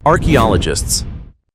Archaeologists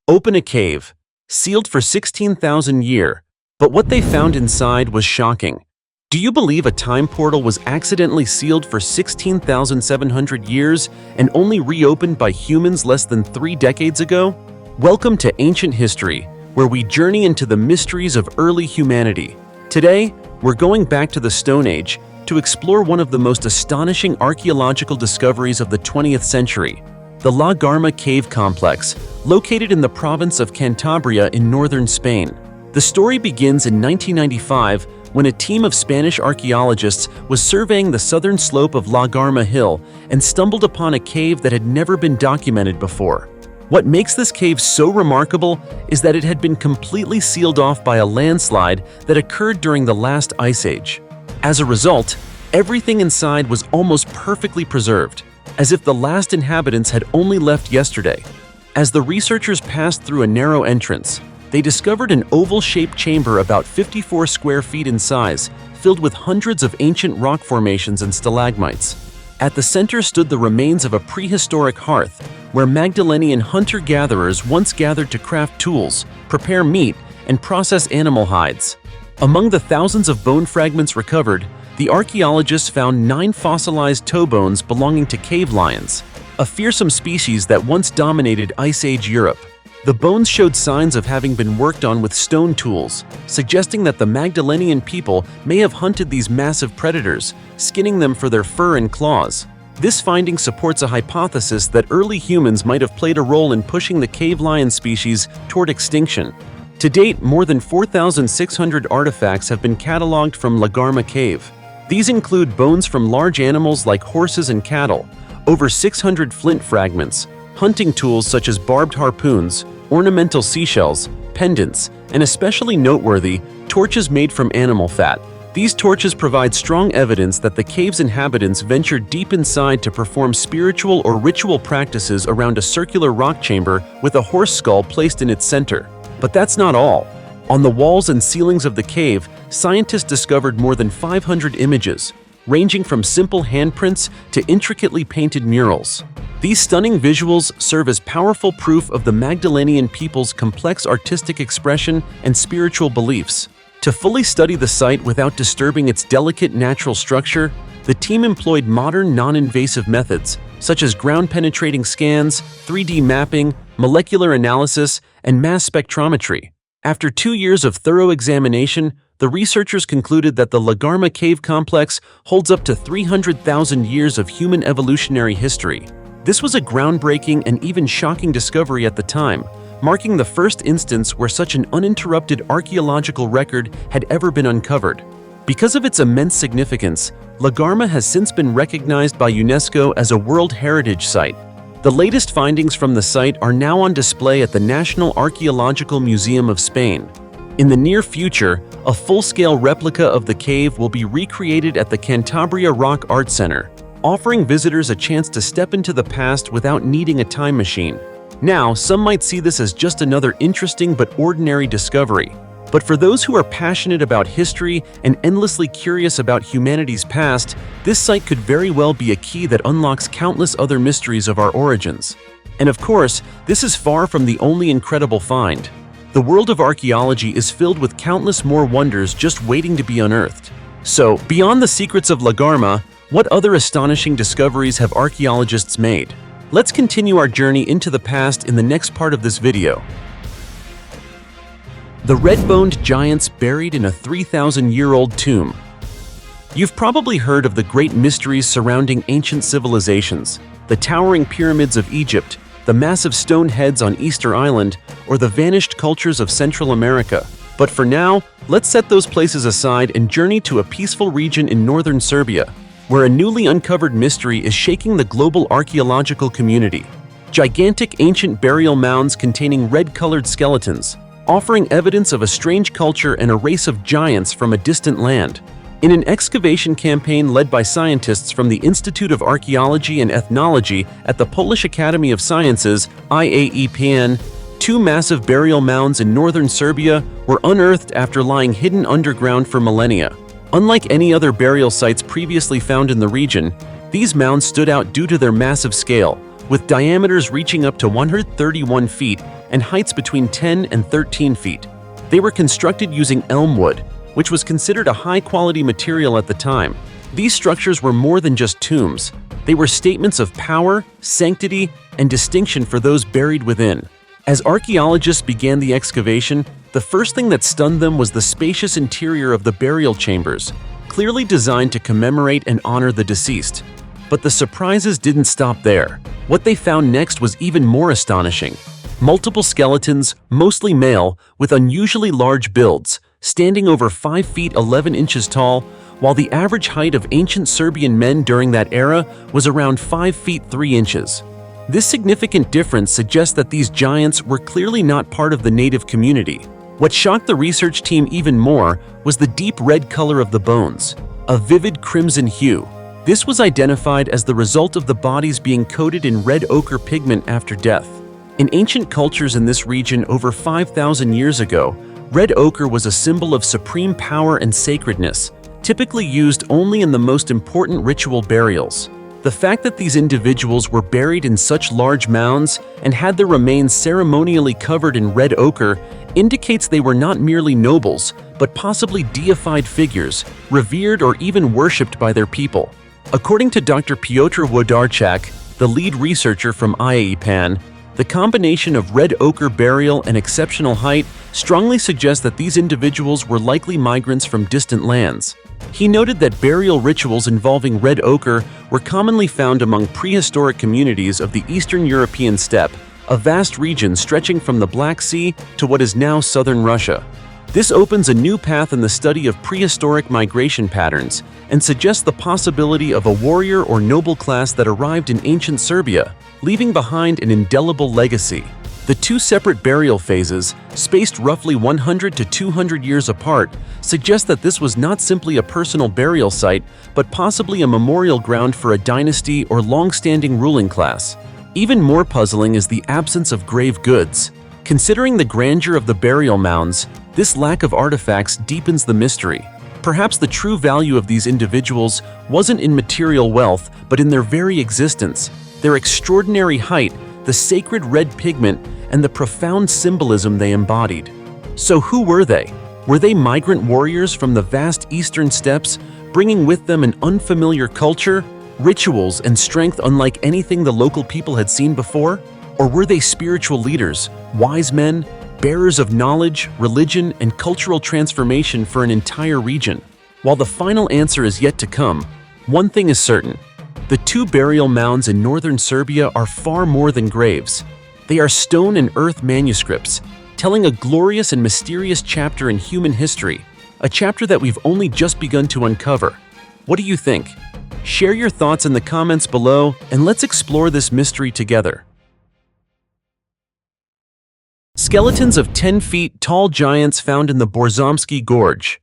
open a cave, sealed for 16,000 years, but what they found inside was shocking. Do you believe a time portal was accidentally sealed for 16,700 years and only reopened by humans less than 3 decades ago? Welcome to Ancient History, where we journey into the mysteries of early humanity. Today, we're going back to the Stone Age to explore one of the most astonishing archaeological discoveries of the 20th century, the La Garma Cave Complex, located in the province of Cantabria in northern Spain. The story begins in 1995 when a team of Spanish archaeologists was surveying the southern slope of La Garma Hill and stumbled upon a cave that had never been documented before. What makes this cave so remarkable is that it had been completely sealed off by a landslide that occurred during the last ice age. As a result, everything inside was almost perfectly preserved, as if the last inhabitants had only left yesterday. As the researchers passed through a narrow entrance, they discovered an oval-shaped chamber about 54 square feet in size, filled with hundreds of ancient rock formations and stalagmites. At the center stood the remains of a prehistoric hearth, where Magdalenian hunter-gatherers once gathered to craft tools, prepare meat, and process animal hides. Among the thousands of bone fragments recovered, the archaeologists found 9 fossilized toe bones belonging to cave lions, a fearsome species that once dominated Ice Age Europe. The bones showed signs of having been worked on with stone tools, suggesting that the Magdalenian people may have hunted these massive predators, skinning them for their fur and claws. This finding supports a hypothesis that early humans might have played a role in pushing the cave lion species toward extinction. To date, more than 4,600 artifacts have been cataloged from La Garma Cave. These include bones from large animals like horses and cattle, over 600 flint fragments, hunting tools such as barbed harpoons, ornamental seashells, pendants, and especially noteworthy, torches made from animal fat. These torches provide strong evidence that the cave's inhabitants ventured deep inside to perform spiritual or ritual practices around a circular rock chamber with a horse skull placed in its center. But that's not all. On the walls and ceilings of the cave, scientists discovered more than 500 images, ranging from simple handprints to intricately painted murals. These stunning visuals serve as powerful proof of the Magdalenian people's complex artistic expression and spiritual beliefs. To fully study the site without disturbing its delicate natural structure, the team employed modern non-invasive methods, such as ground-penetrating scans, 3D mapping, molecular analysis, and mass spectrometry. After 2 years of thorough examination, the researchers concluded that the La Garma Cave Complex holds up to 300,000 years of human evolutionary history. This was a groundbreaking and even shocking discovery at the time, marking the first instance where such an uninterrupted archaeological record had ever been uncovered. Because of its immense significance, La Garma has since been recognized by UNESCO as a World Heritage Site. The latest findings from the site are now on display at the National Archaeological Museum of Spain. In the near future, a full-scale replica of the cave will be recreated at the Cantabria Rock Art Center, offering visitors a chance to step into the past without needing a time machine. Now, some might see this as just another interesting but ordinary discovery. But for those who are passionate about history and endlessly curious about humanity's past, this site could very well be a key that unlocks countless other mysteries of our origins. And of course, this is far from the only incredible find. The world of archaeology is filled with countless more wonders just waiting to be unearthed. So, beyond the secrets of La Garma, what other astonishing discoveries have archaeologists made? Let's continue our journey into the past in the next part of this video. The red-boned giants buried in a 3,000-year-old tomb. You've probably heard of the great mysteries surrounding ancient civilizations, the towering pyramids of Egypt, the massive stone heads on Easter Island, or the vanished cultures of Central America. But for now, let's set those places aside and journey to a peaceful region in northern Serbia, where a newly uncovered mystery is shaking the global archaeological community. Gigantic ancient burial mounds containing red-colored skeletons, offering evidence of a strange culture and a race of giants from a distant land. In an excavation campaign led by scientists from the Institute of Archaeology and Ethnology at the Polish Academy of Sciences, IAEPN, 2 massive burial mounds in northern Serbia were unearthed after lying hidden underground for millennia. Unlike any other burial sites previously found in the region, these mounds stood out due to their massive scale, with diameters reaching up to 131 feet and heights between 10 and 13 feet. They were constructed using elm wood, which was considered a high-quality material at the time. These structures were more than just tombs. They were statements of power, sanctity, and distinction for those buried within. As archaeologists began the excavation, the first thing that stunned them was the spacious interior of the burial chambers, clearly designed to commemorate and honor the deceased. But the surprises didn't stop there. What they found next was even more astonishing. Multiple skeletons, mostly male, with unusually large builds, standing over 5 feet 11 inches tall, while the average height of ancient Serbian men during that era was around 5 feet 3 inches. This significant difference suggests that these giants were clearly not part of the native community. What shocked the research team even more was the deep red color of the bones, a vivid crimson hue. This was identified as the result of the bodies being coated in red ochre pigment after death. In ancient cultures in this region over 5,000 years ago, red ochre was a symbol of supreme power and sacredness, typically used only in the most important ritual burials. The fact that these individuals were buried in such large mounds and had their remains ceremonially covered in red ochre indicates they were not merely nobles, but possibly deified figures, revered or even worshipped by their people. According to Dr. Piotr Włodarczak, the lead researcher from IAEPAN, the combination of red ochre burial and exceptional height strongly suggests that these individuals were likely migrants from distant lands. He noted that burial rituals involving red ochre were commonly found among prehistoric communities of the Eastern European steppe, a vast region stretching from the Black Sea to what is now southern Russia. This opens a new path in the study of prehistoric migration patterns and suggests the possibility of a warrior or noble class that arrived in ancient Serbia, leaving behind an indelible legacy. The two separate burial phases, spaced roughly 100 to 200 years apart, suggest that this was not simply a personal burial site, but possibly a memorial ground for a dynasty or long-standing ruling class. Even more puzzling is the absence of grave goods. Considering the grandeur of the burial mounds, this lack of artifacts deepens the mystery. Perhaps the true value of these individuals wasn't in material wealth, but in their very existence, their extraordinary height, the sacred red pigment, and the profound symbolism they embodied. So who were they? Were they migrant warriors from the vast eastern steppes, bringing with them an unfamiliar culture, rituals, and strength unlike anything the local people had seen before? Or were they spiritual leaders, wise men, bearers of knowledge, religion, and cultural transformation for an entire region? While the final answer is yet to come, one thing is certain. The two burial mounds in northern Serbia are far more than graves. They are stone and earth manuscripts, telling a glorious and mysterious chapter in human history, a chapter that we've only just begun to uncover. What do you think? Share your thoughts in the comments below, and let's explore this mystery together. Skeletons of 10 feet tall giants found in the Borzomsky Gorge.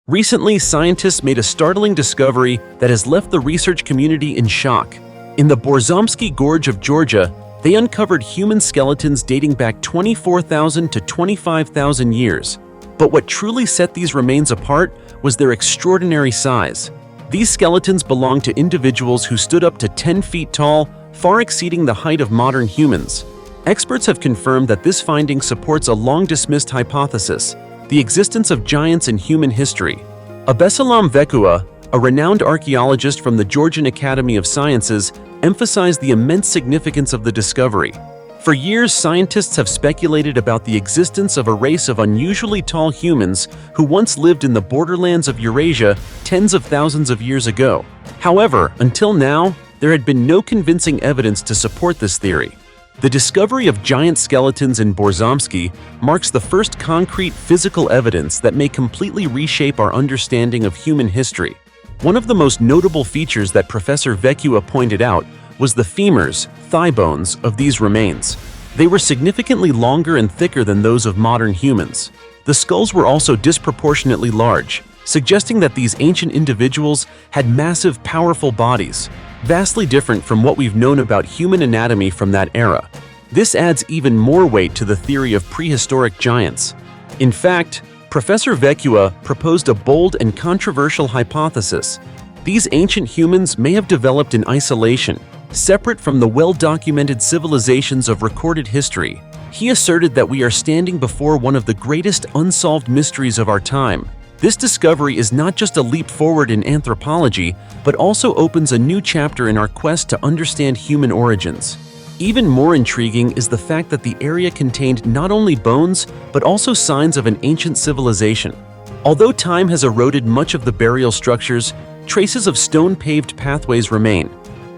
Recently, scientists made a startling discovery that has left the research community in shock. In the Borzomsky Gorge of Georgia, they uncovered human skeletons dating back 24,000 to 25,000 years. But what truly set these remains apart was their extraordinary size. These skeletons belonged to individuals who stood up to 10 feet tall, far exceeding the height of modern humans. Experts have confirmed that this finding supports a long-dismissed hypothesis: the existence of giants in human history. Abesalam Vekua, a renowned archaeologist from the Georgian Academy of Sciences, emphasized the immense significance of the discovery. For years, scientists have speculated about the existence of a race of unusually tall humans who once lived in the borderlands of Eurasia tens of thousands of years ago. However, until now, there had been no convincing evidence to support this theory. The discovery of giant skeletons in Borzomsky marks the first concrete physical evidence that may completely reshape our understanding of human history. One of the most notable features that Professor Vekua pointed out was the femurs, thigh bones, of these remains. They were significantly longer and thicker than those of modern humans. The skulls were also disproportionately large, suggesting that these ancient individuals had massive, powerful bodies, vastly different from what we've known about human anatomy from that era. This adds even more weight to the theory of prehistoric giants. In fact, Professor Vekua proposed a bold and controversial hypothesis. These ancient humans may have developed in isolation, separate from the well-documented civilizations of recorded history. He asserted that we are standing before one of the greatest unsolved mysteries of our time. This discovery is not just a leap forward in anthropology, but also opens a new chapter in our quest to understand human origins. Even more intriguing is the fact that the area contained not only bones, but also signs of an ancient civilization. Although time has eroded much of the burial structures, traces of stone-paved pathways remain,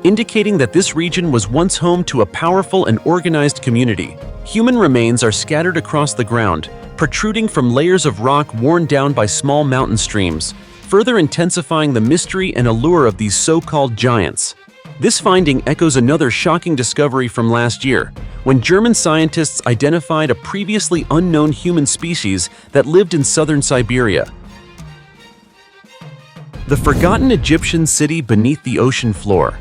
indicating that this region was once home to a powerful and organized community. Human remains are scattered across the ground, protruding from layers of rock worn down by small mountain streams, further intensifying the mystery and allure of these so-called giants. This finding echoes another shocking discovery from last year, when German scientists identified a previously unknown human species that lived in southern Siberia. The forgotten Egyptian city beneath the ocean floor.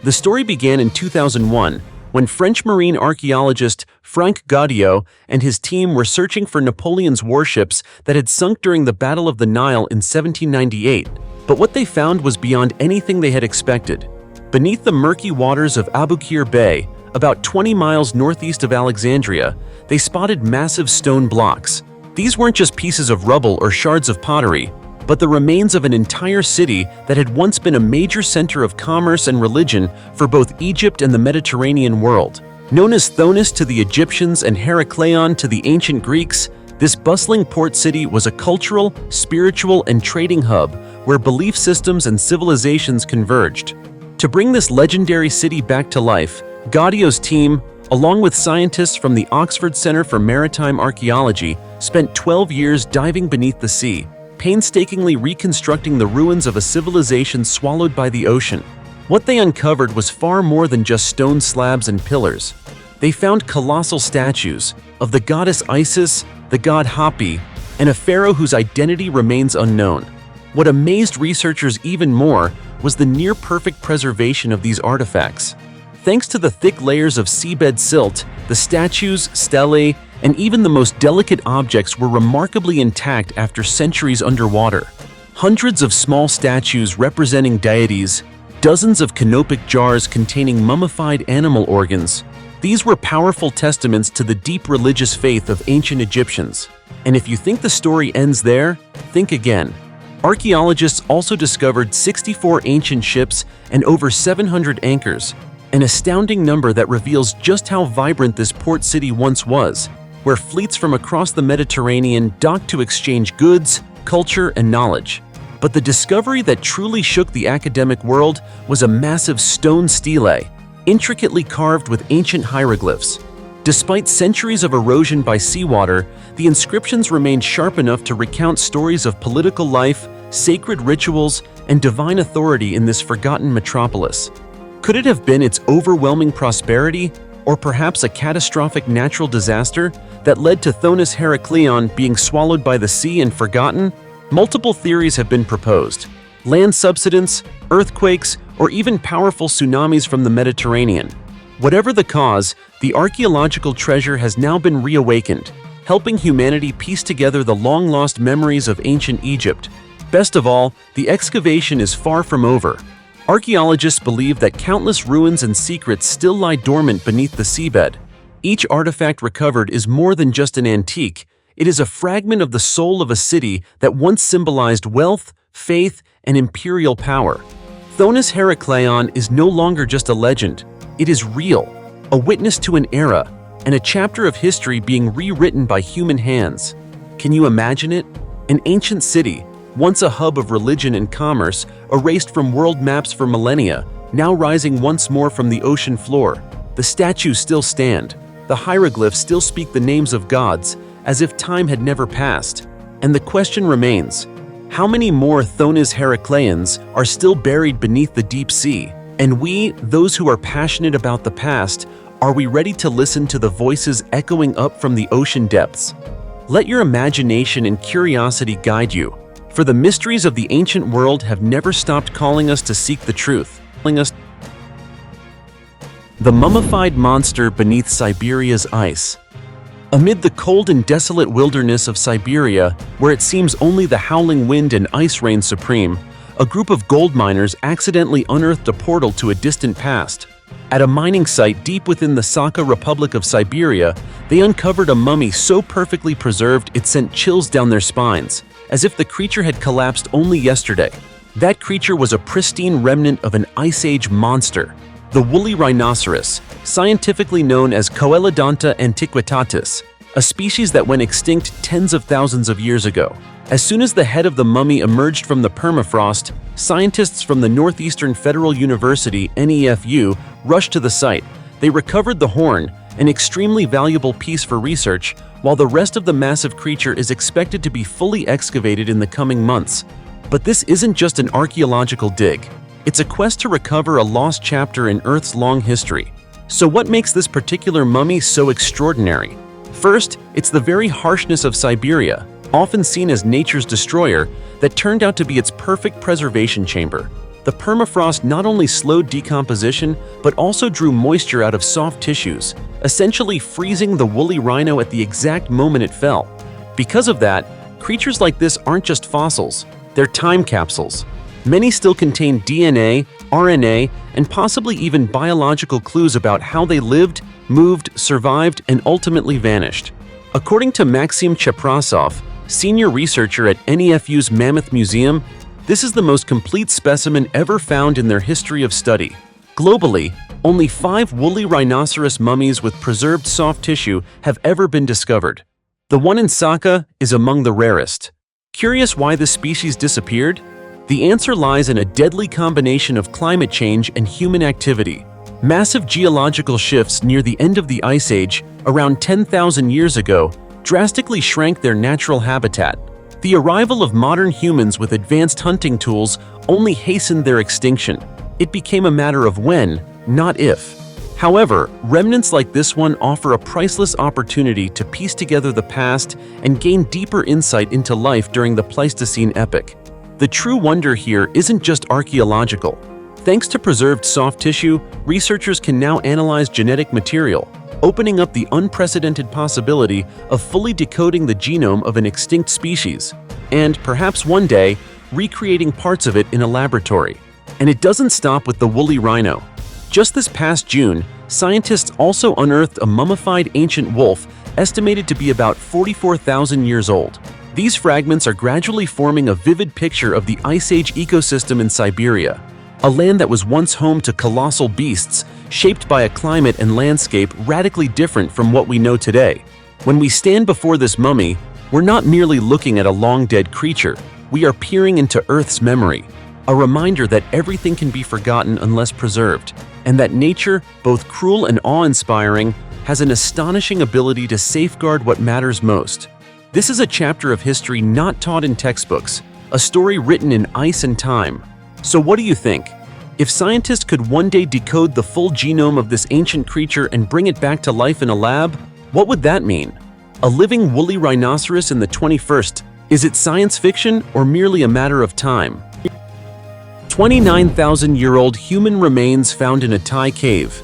The story began in 2001, when French marine archaeologist Franck Gaudiot and his team were searching for Napoleon's warships that had sunk during the Battle of the Nile in 1798. But what they found was beyond anything they had expected. Beneath the murky waters of Aboukir Bay, about 20 miles northeast of Alexandria, they spotted massive stone blocks. These weren't just pieces of rubble or shards of pottery, but the remains of an entire city that had once been a major center of commerce and religion for both Egypt and the Mediterranean world. Known as Thonis to the Egyptians and Herakleion to the ancient Greeks, this bustling port city was a cultural, spiritual, and trading hub where belief systems and civilizations converged. To bring this legendary city back to life, Gaudiot's team, along with scientists from the Oxford Center for Maritime Archaeology, spent 12 years diving beneath the sea, painstakingly reconstructing the ruins of a civilization swallowed by the ocean. What they uncovered was far more than just stone slabs and pillars. They found colossal statues of the goddess Isis, the god Hapi, and a pharaoh whose identity remains unknown. What amazed researchers even more was the near-perfect preservation of these artifacts. Thanks to the thick layers of seabed silt, the statues, stelae, and even the most delicate objects were remarkably intact after centuries underwater. Hundreds of small statues representing deities, dozens of canopic jars containing mummified animal organs. These were powerful testaments to the deep religious faith of ancient Egyptians. And if you think the story ends there, think again. Archaeologists also discovered 64 ancient ships and over 700 anchors, an astounding number that reveals just how vibrant this port city once was, where fleets from across the Mediterranean docked to exchange goods, culture, and knowledge. But the discovery that truly shook the academic world was a massive stone stele, intricately carved with ancient hieroglyphs. Despite centuries of erosion by seawater, the inscriptions remained sharp enough to recount stories of political life, sacred rituals, and divine authority in this forgotten metropolis. Could it have been its overwhelming prosperity, or perhaps a catastrophic natural disaster that led to Thonis Herakleion being swallowed by the sea and forgotten? Multiple theories have been proposed: land subsidence, earthquakes, or even powerful tsunamis from the Mediterranean. Whatever the cause, the archaeological treasure has now been reawakened, helping humanity piece together the long-lost memories of ancient Egypt. Best of all, the excavation is far from over. Archaeologists believe that countless ruins and secrets still lie dormant beneath the seabed. Each artifact recovered is more than just an antique. It is a fragment of the soul of a city that once symbolized wealth, faith, and imperial power. Thonis Herakleion is no longer just a legend. It is real, a witness to an era, and a chapter of history being rewritten by human hands. Can you imagine it? An ancient city, once a hub of religion and commerce, erased from world maps for millennia, now rising once more from the ocean floor. The statues still stand. The hieroglyphs still speak the names of gods, as if time had never passed. And the question remains: how many more Thonis Herakleions are still buried beneath the deep sea? And we, those who are passionate about the past, are we ready to listen to the voices echoing up from the ocean depths? Let your imagination and curiosity guide you, for the mysteries of the ancient world have never stopped calling us to seek the truth. The mummified monster beneath Siberia's ice. Amid the cold and desolate wilderness of Siberia, where it seems only the howling wind and ice reign supreme, a group of gold miners accidentally unearthed a portal to a distant past. At a mining site deep within the Sakha Republic of Siberia, they uncovered a mummy so perfectly preserved it sent chills down their spines, as if the creature had collapsed only yesterday. That creature was a pristine remnant of an Ice Age monster, the woolly rhinoceros, scientifically known as Coelodonta antiquitatis, a species that went extinct tens of thousands of years ago. As soon as the head of the mummy emerged from the permafrost, scientists from the Northeastern Federal University (NEFU) rushed to the site. They recovered the horn, an extremely valuable piece for research, while the rest of the massive creature is expected to be fully excavated in the coming months. But this isn't just an archaeological dig. It's a quest to recover a lost chapter in Earth's long history. So what makes this particular mummy so extraordinary? First, it's the very harshness of Siberia, often seen as nature's destroyer, that turned out to be its perfect preservation chamber. The permafrost not only slowed decomposition, but also drew moisture out of soft tissues, essentially freezing the woolly rhino at the exact moment it fell. Because of that, creatures like this aren't just fossils, they're time capsules. Many still contain DNA, RNA, and possibly even biological clues about how they lived, moved, survived, and ultimately vanished. According to Maxim Cheprasov, senior researcher at NEFU's Mammoth Museum, this is the most complete specimen ever found in their history of study. Globally, only 5 woolly rhinoceros mummies with preserved soft tissue have ever been discovered. The one in Sakha is among the rarest. Curious why this species disappeared? The answer lies in a deadly combination of climate change and human activity. Massive geological shifts near the end of the Ice Age, around 10,000 years ago, drastically shrank their natural habitat. The arrival of modern humans with advanced hunting tools only hastened their extinction. It became a matter of when, not if. However, remnants like this one offer a priceless opportunity to piece together the past and gain deeper insight into life during the Pleistocene epoch. The true wonder here isn't just archaeological. Thanks to preserved soft tissue, researchers can now analyze genetic material, opening up the unprecedented possibility of fully decoding the genome of an extinct species, and perhaps one day, recreating parts of it in a laboratory. And it doesn't stop with the woolly rhino. Just this past June, scientists also unearthed a mummified ancient wolf estimated to be about 44,000 years old. These fragments are gradually forming a vivid picture of the Ice Age ecosystem in Siberia, a land that was once home to colossal beasts, shaped by a climate and landscape radically different from what we know today. When we stand before this mummy, we're not merely looking at a long-dead creature, we are peering into Earth's memory, a reminder that everything can be forgotten unless preserved, and that nature, both cruel and awe-inspiring, has an astonishing ability to safeguard what matters most. This is a chapter of history not taught in textbooks, a story written in ice and time. So what do you think? If scientists could one day decode the full genome of this ancient creature and bring it back to life in a lab, what would that mean? A living woolly rhinoceros in the 21st, is it science fiction or merely a matter of time? 29,000-year-old human remains found in a Thai cave.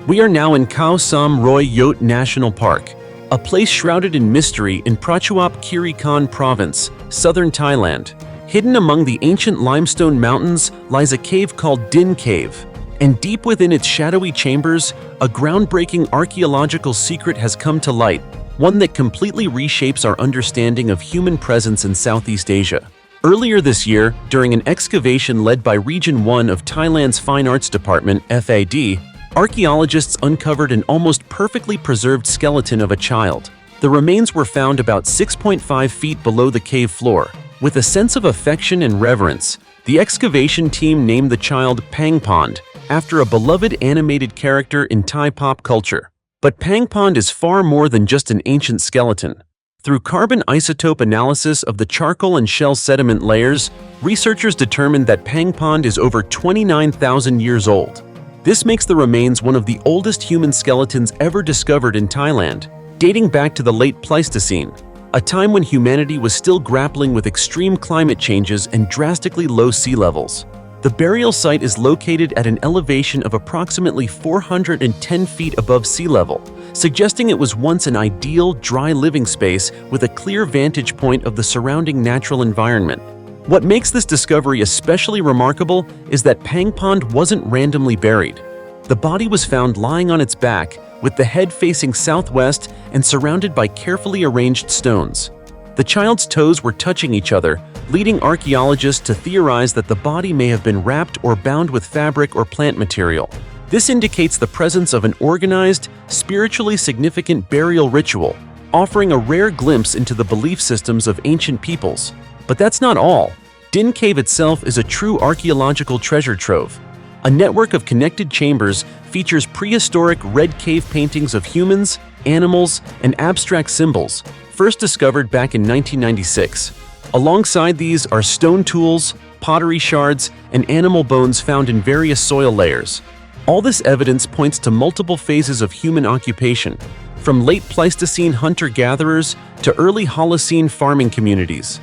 We are now in Khao Sam Roy Yot National Park, a place shrouded in mystery in Prachuap Khiri Khan Province, southern Thailand. Hidden among the ancient limestone mountains lies a cave called Din Cave, and deep within its shadowy chambers, a groundbreaking archaeological secret has come to light, one that completely reshapes our understanding of human presence in Southeast Asia. Earlier this year, during an excavation led by Region 1 of Thailand's Fine Arts Department, FAD, archaeologists uncovered an almost perfectly preserved skeleton of a child. The remains were found about 6.5 feet below the cave floor. With a sense of affection and reverence, the excavation team named the child Pangpond, after a beloved animated character in Thai pop culture. But Pangpond is far more than just an ancient skeleton. Through carbon isotope analysis of the charcoal and shell sediment layers, researchers determined that Pangpond is over 29,000 years old. This makes the remains one of the oldest human skeletons ever discovered in Thailand, dating back to the late Pleistocene, a time when humanity was still grappling with extreme climate changes and drastically low sea levels. The burial site is located at an elevation of approximately 410 feet above sea level, suggesting it was once an ideal, dry living space with a clear vantage point of the surrounding natural environment. What makes this discovery especially remarkable is that Pangpond wasn't randomly buried. The body was found lying on its back, with the head facing southwest and surrounded by carefully arranged stones. The child's toes were touching each other, leading archaeologists to theorize that the body may have been wrapped or bound with fabric or plant material. This indicates the presence of an organized, spiritually significant burial ritual, offering a rare glimpse into the belief systems of ancient peoples. But that's not all. Din Cave itself is a true archaeological treasure trove. A network of connected chambers features prehistoric red cave paintings of humans, animals, and abstract symbols, first discovered back in 1996. Alongside these are stone tools, pottery shards, and animal bones found in various soil layers. All this evidence points to multiple phases of human occupation, from late Pleistocene hunter-gatherers to early Holocene farming communities.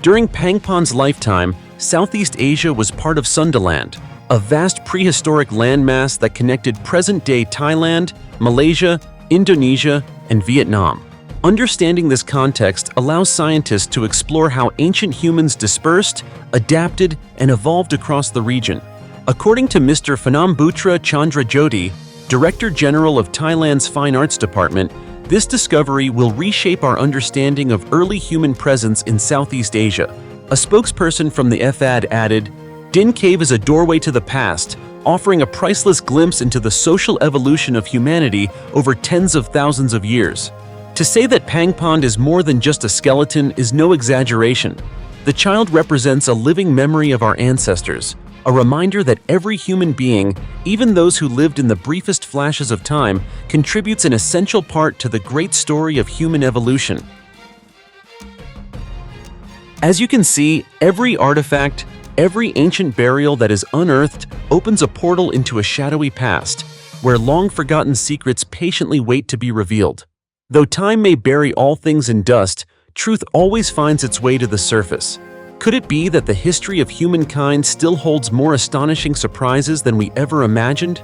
During Pangpond's lifetime, Southeast Asia was part of Sundaland, a vast prehistoric landmass that connected present-day Thailand, Malaysia, Indonesia, and Vietnam. Understanding this context allows scientists to explore how ancient humans dispersed, adapted, and evolved across the region. According to Mr. Phanambutra Chandra Jyoti, Director General of Thailand's Fine Arts Department, this discovery will reshape our understanding of early human presence in Southeast Asia. A spokesperson from the FAD added, "Din Cave is a doorway to the past, offering a priceless glimpse into the social evolution of humanity over tens of thousands of years." To say that Pangpond is more than just a skeleton is no exaggeration. The child represents a living memory of our ancestors, a reminder that every human being, even those who lived in the briefest flashes of time, contributes an essential part to the great story of human evolution. As you can see, every artifact, every ancient burial that is unearthed opens a portal into a shadowy past, where long-forgotten secrets patiently wait to be revealed. Though time may bury all things in dust, truth always finds its way to the surface. Could it be that the history of humankind still holds more astonishing surprises than we ever imagined?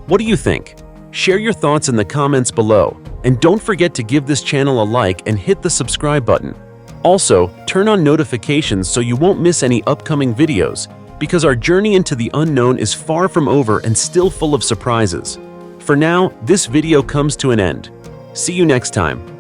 What do you think? Share your thoughts in the comments below, and don't forget to give this channel a like and hit the subscribe button. Also, turn on notifications so you won't miss any upcoming videos, because our journey into the unknown is far from over and still full of surprises. For now, this video comes to an end. See you next time.